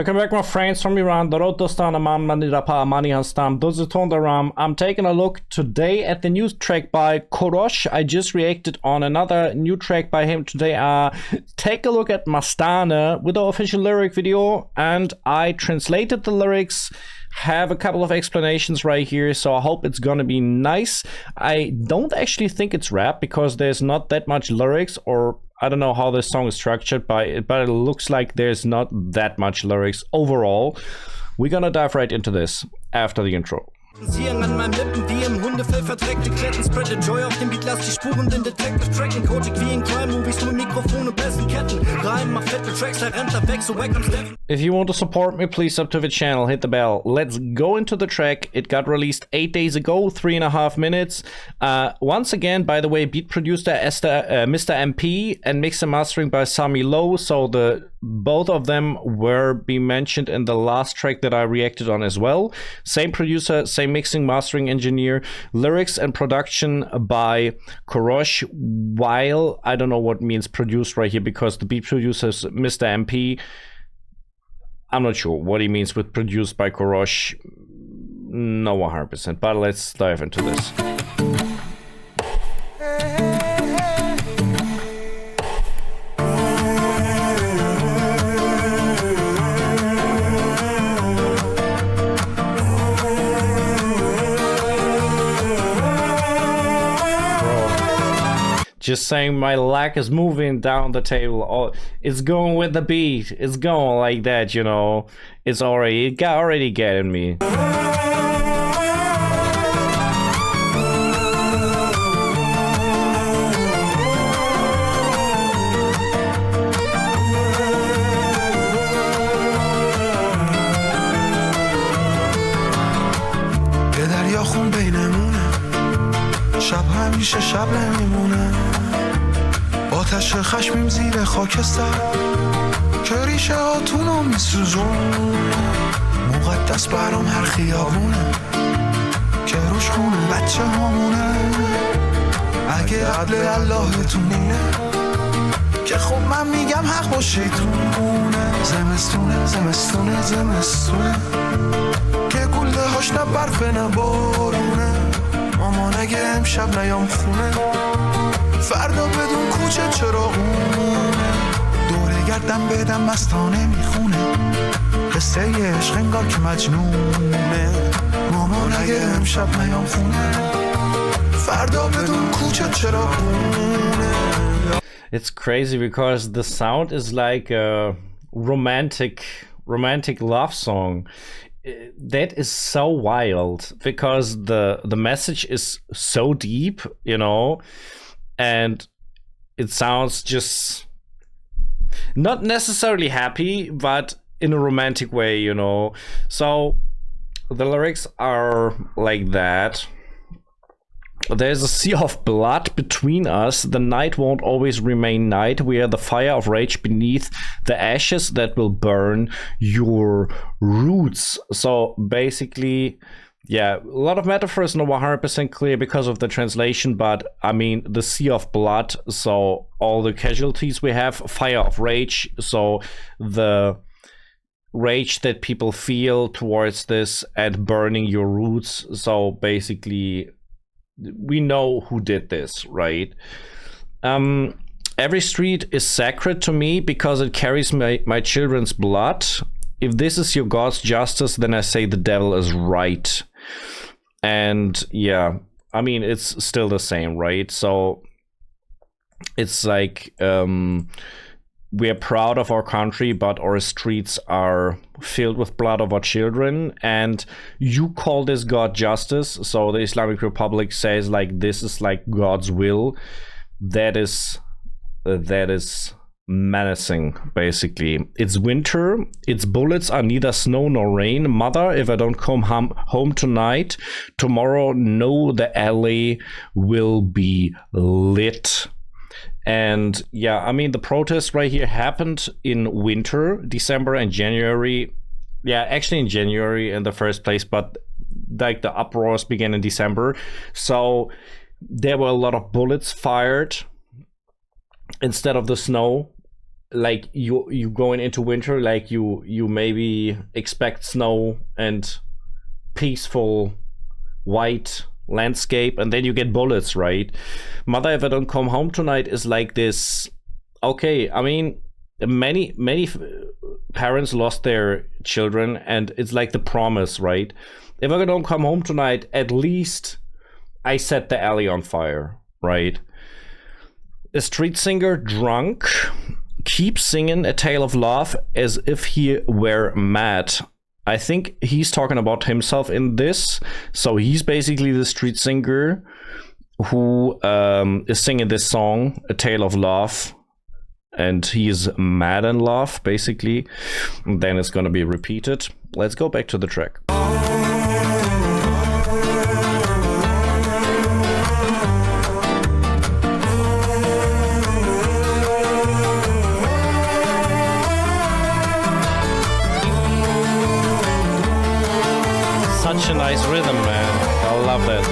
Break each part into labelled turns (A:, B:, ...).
A: Welcome back, my friends from Iran. I'm taking a look today at the new track by Koorosh. I just reacted on another new track by him today. Take a look at Mastaane with the official lyric video, and I translated the lyrics. Have a couple of explanations right here, so I hope it's gonna be nice. I don't actually think it's rap because there's not that much lyrics, or I don't know how this song is structured, but it looks like there's not that much lyrics overall. We're gonna dive right into this after the intro.
B: An meinem Lippen wie im Hundefell verdreckte Kletten. Spread Joy auf dem Beat, lass die Spuren den Detective tracken. Cojak wie in Crime-Movies, nur Mikrofon und besten Ketten. Reim, mach fette Tracks, da rennt er weg, so wack am Steffen. If you want to support me, please sub to the channel, hit the bell. Let's go into the track. It got released 8 days ago, 3.5 minutes. Once again, by the way, beat producer Mr. MP and mix and mastering by Sami Low. So both of them were being mentioned in the last track that I reacted on as well. Same producer, same mixing, mastering engineer. Lyrics and production by Koorosh, while I don't know what means produced right here because the beat producer is Mr. MP. I'm not sure what he means with produced by Koorosh. No 100%, but let's dive into this. Just saying my leg is moving down the table. Oh, it's going with the beat. It's going like that, you know. It's already getting me.
C: شب نمیمونه آتش خشمیم زیر خاکستر که ریشه هاتونو میسوزون مقدس برام هر خیابونه که روش خونه بچه هامونه اگه عدل اللهتونه که خب من میگم حق با شیطونه زمستونه زمستونه زمستونه که گله هاش نه برفه نه بارونه مامان اگه امشب نیام خونه فردا بدون کوچه چراغونه دوره گردم بدم مستانه میخونه قصه عشق انگار که مجنونه مامان اگه امشب نیام خونه فردا بدون کوچه چراغونه.
A: It's crazy because the sound is like a romantic love song. That is so wild because the message is so deep, you know, and it sounds just not necessarily happy, but in a romantic way, you know. So the lyrics are like that. There's a sea of blood between us. The night won't always remain night. We are the fire of rage beneath the ashes that will burn your roots. So basically, yeah, a lot of metaphors, not 100% clear because of the translation, but I mean, the sea of blood. So all the casualties we have, fire of rage. So the rage that people feel towards this and burning your roots. So basically, we know who did this, right? Every street is sacred to me because it carries my children's blood. If this is your God's justice, then I say the devil is right. And yeah, I mean, it's still the same, right? So it's like we are proud of our country, but our streets are filled with blood of our children, and you call this God justice. So the Islamic Republic says like this is like God's will. That is menacing, basically. It's winter, its bullets are neither snow nor rain. Mother, if I don't come home tonight, tomorrow, no, the alley will be lit. And yeah, I mean, the protest right here happened in winter, December and January. Yeah, actually in January in the first place, but like the uproars began in December. So there were a lot of bullets fired instead of the snow. like you going into winter, like you maybe expect snow and peaceful white landscape, and then you get bullets, right? Mother, if I don't come home tonight is like this. Okay, I mean, many parents lost their children, and it's like the promise, right? If I don't come home tonight, at least I set the alley on fire, right? A street singer drunk keeps singing A Tale of Love as if he were mad. I think he's talking about himself in this. So he's basically the street singer who is singing this song, A Tale of Love. And he is mad in love, basically. And then it's going to be repeated. Let's go back to the track. Such a nice rhythm, man. I love that.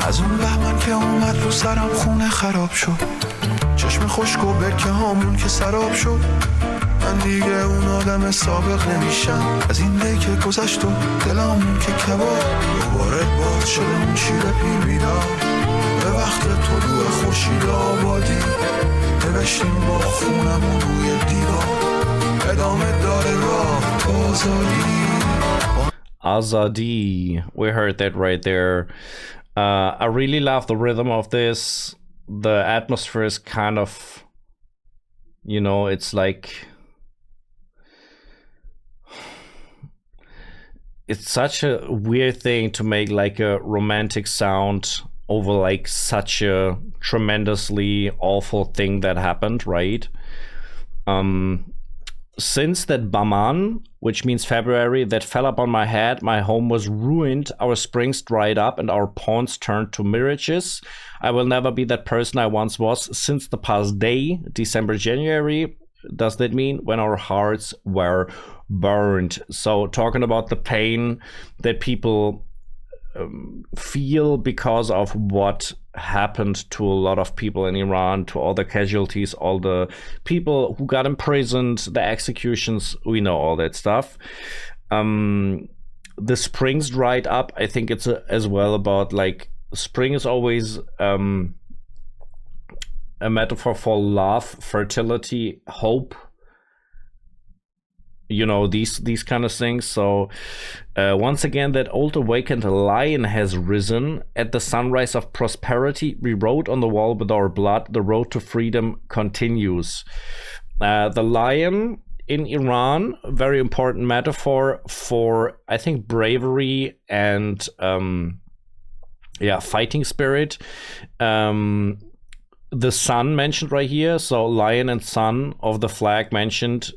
C: از اون بهمن که اومد رو سرم خونه خراب شد چشم خشک و برکه هامون که سراب شد من دیگه اون آدم سابق نمیشم از این دی که گذشت و دلامون که کباب دوباره باز شده اون شیر پیر بیدار به وقت طلوع خورشید آبادی نوشتیم با خونمون روی دیوار ادامه داره راه تا آزادی
A: Azadi. We heard that right there. I really love the rhythm of this. The atmosphere is kind of, you know, it's like, it's such a weird thing to make like a romantic sound over like such a tremendously awful thing that happened, right? Since that Baman, which means February, that fell upon my head, my home was ruined, our springs dried up, and our ponds turned to mirages. I will never be that person I once was since the past day, December, January. Does that mean when our hearts were burned? So talking about the pain that people feel because of what happened to a lot of people in Iran, to all the casualties, all the people who got imprisoned, the executions, we know all that stuff. The springs dried up. I think it's as well about like spring is always a metaphor for love, fertility, hope, you know, these kind of things. So once again, that old awakened lion has risen at the sunrise of prosperity. We wrote on the wall with our blood, the road to freedom continues. The lion in Iran, very important metaphor for, I think, bravery and fighting spirit. The sun mentioned right here, so lion and sun of the flag mentioned,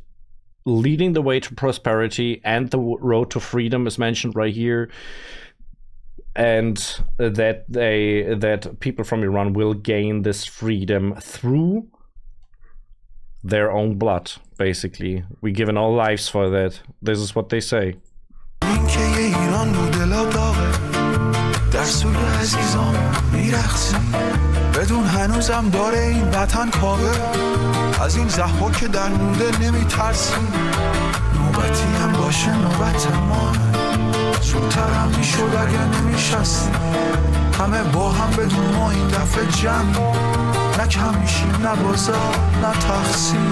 A: leading the way to prosperity, and the road to freedom is mentioned right here, and that people from Iran will gain this freedom through their own blood. Basically, we given our lives for that. This is what they say.
C: بدون هنوزم داره این وطن کاوه از این زحمت که در مونده نمی ترسیم نوبتی هم باشه نوبت ما زودتر هم می شد اگه نمی شستیم همه با هم بدون ما این دفعه جمعی نه کم میشیم نه بازار نه تقسیم.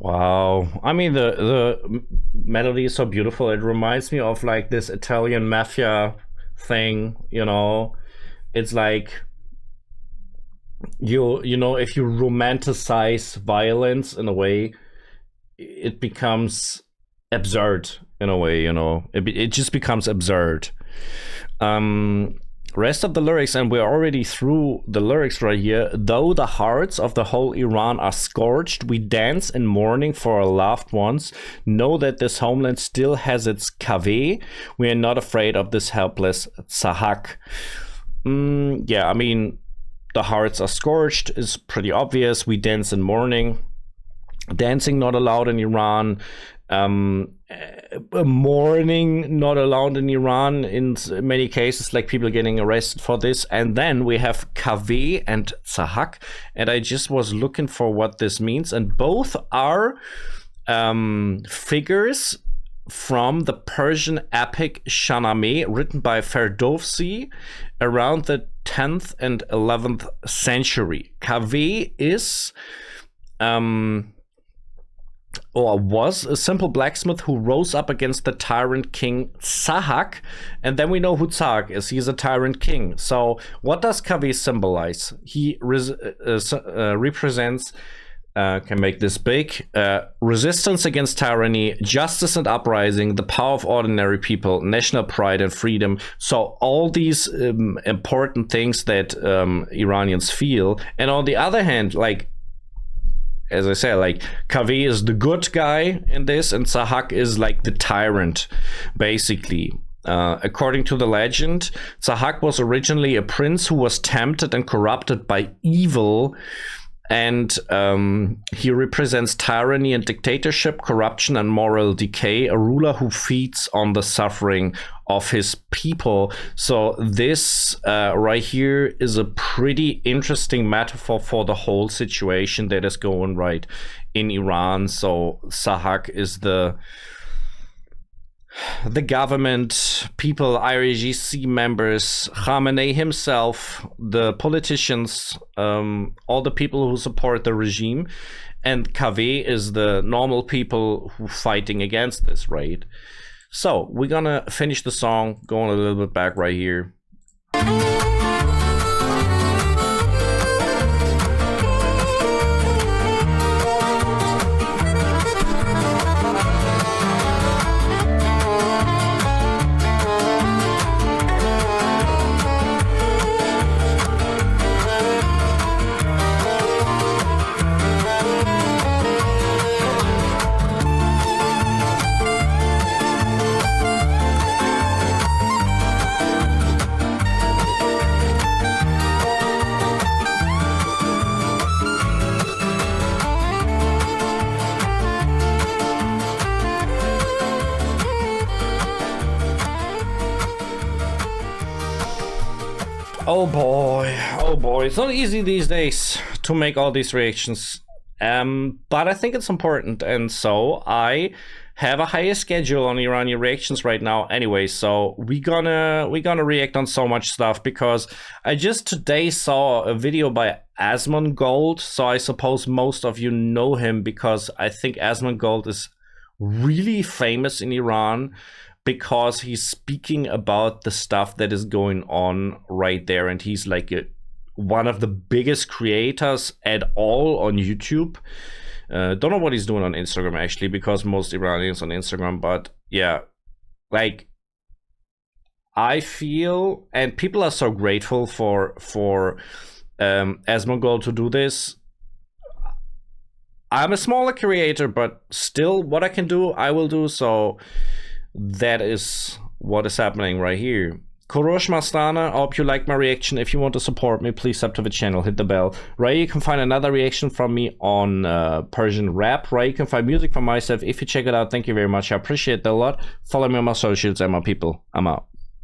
A: Wow, I mean the melody is so beautiful. It reminds me of like this Italian mafia thing, you know. It's like you know, if you romanticize violence in a way, it becomes absurd in a way, you know. It just becomes absurd. Rest of the lyrics, and we're already through the lyrics right here. Though the hearts of the whole Iran are scorched, we dance in mourning for our loved ones. Know that this homeland still has its kaveh. We are not afraid of this helpless Sahak. Yeah, I mean, the hearts are scorched is pretty obvious. We dance in mourning. Dancing not allowed in Iran. Mourning not allowed in Iran in many cases, like people getting arrested for this. And then we have kaveh and tzahak, and I just was looking for what this means, and both are figures from the Persian epic Shahnameh, written by Ferdowsi around the 10th and 11th century. Kaveh is or was a simple blacksmith who rose up against the tyrant king Tzahak, and then we know who Tzahak is. He's a tyrant king. So what does Kaveh symbolize? He represents, can make this big, resistance against tyranny, justice and uprising, the power of ordinary people, national pride and freedom. So all these important things that Iranians feel. And on the other hand, like, as I said, like, Kaveh is the good guy in this, and Tzahak is like the tyrant, basically. According to the legend, Tzahak was originally a prince who was tempted and corrupted by evil, and he represents tyranny and dictatorship, corruption and moral decay, a ruler who feeds on the suffering of his people. So this right here is a pretty interesting metaphor for the whole situation that is going right in Iran. So Tzahak is the government, people, IRGC members, Khamenei himself, the politicians, all the people who support the regime, and Kaveh is the normal people who fighting against this, right? So we're gonna finish the song, going a little bit back right here. Oh boy, it's not easy these days to make all these reactions, but I think it's important, and so I have a higher schedule on Iranian reactions right now anyway, so we're gonna react on so much stuff, because I just today saw a video by Asmongold, so I suppose most of you know him, because I think Asmongold is really famous in Iran, because he's speaking about the stuff that is going on right there, and he's like one of the biggest creators at all on YouTube. Don't know what he's doing on Instagram, actually, because most Iranians on Instagram, but yeah, like, I feel, and people are so grateful for Asmongold to do this. I'm a smaller creator, but still, what I can do, I will do. So that is what is happening right here. Koorosh, Mastaane, I hope you liked my reaction. If you want to support me, please sub to the channel, hit the bell. Right, you can find another reaction from me on Persian Rap. Right, you can find music from myself. If you check it out, thank you very much. I appreciate that a lot. Follow me on my socials and my people. I'm out.